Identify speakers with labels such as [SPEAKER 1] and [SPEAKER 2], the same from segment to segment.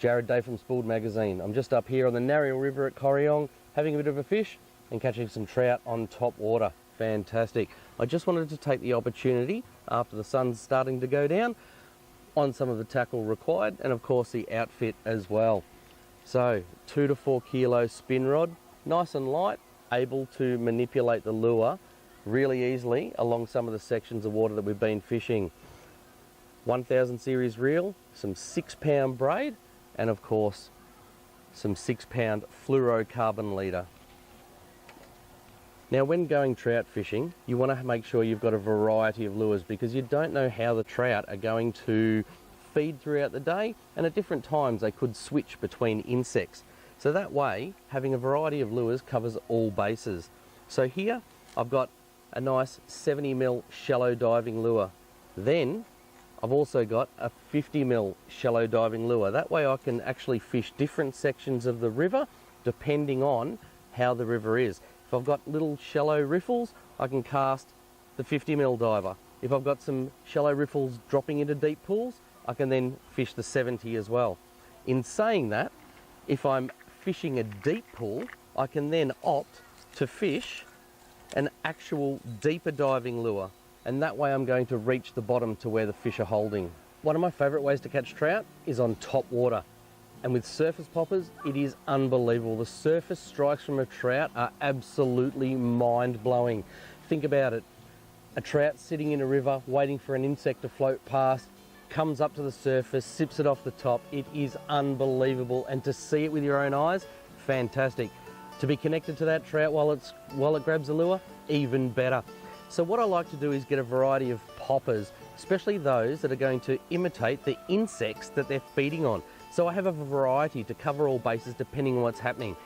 [SPEAKER 1] Jared Day from Spooled Magazine. I'm just up here on the Nariel River at Corryong having a bit of a fish and catching some trout on top water. Fantastic. I just wanted to take the opportunity after the sun's starting to go down on some of the tackle required and of course the outfit as well. So 2 to 4 kilo spin rod, nice and light, able to manipulate the lure really easily along some of the sections of water that we've been fishing. 1000 series reel, some 6-pound braid, and of course some 6-pound fluorocarbon leader. Now when going trout fishing, you want to make sure you've got a variety of lures because you don't know how the trout are going to feed throughout the day, and at different times they could switch between insects. So that way, having a variety of lures covers all bases. So here I've got a nice 70mm shallow diving lure. Then I've also got a 50mm shallow diving lure. That way I can actually fish different sections of the river depending on how the river is. If I've got little shallow riffles, I can cast the 50mm diver. If I've got some shallow riffles dropping into deep pools, I can then fish the 70 as well. In saying that, if I'm fishing a deep pool, I can then opt to fish an actual deeper diving lure, and that way I'm going to reach the bottom to where the fish are holding. One of my favourite ways to catch trout is on top water, and with surface poppers it is unbelievable. The surface strikes from a trout are absolutely mind-blowing. Think about it, a trout sitting in a river waiting for an insect to float past, comes up to the surface, sips it off the top. It is unbelievable, and to see it with your own eyes, fantastic. To be connected to that trout while it grabs the lure, even better. So what I like to do is get a variety of poppers, especially those that are going to imitate the insects that they're feeding on. So I have a variety to cover all bases depending on what's happening.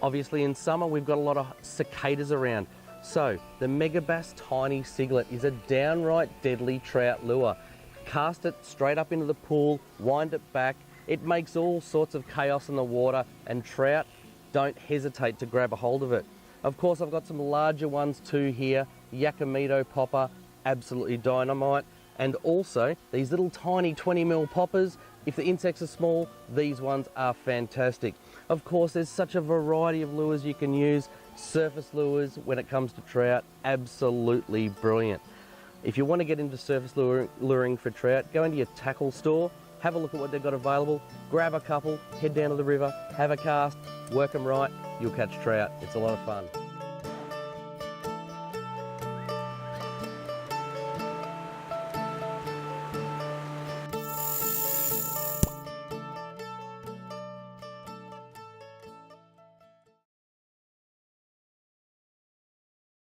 [SPEAKER 1] Obviously in summer we've got a lot of cicadas around. So the Megabass Tiny Siglet is a downright deadly trout lure. Cast it straight up into the pool, wind it back. It makes all sorts of chaos in the water, and trout don't hesitate to grab a hold of it. Of course, I've got some larger ones too here. Yakumito popper, absolutely dynamite. And also these little tiny 20mm poppers. If the insects are small, these ones are fantastic. Of course, there's such a variety of lures you can use. Surface lures when it comes to trout, absolutely brilliant. If you want to get into surface luring for trout, go into your tackle store, have a look at what they've got available, grab a couple, head down to the river, have a cast, work them right, you'll catch trout. It's a lot of fun.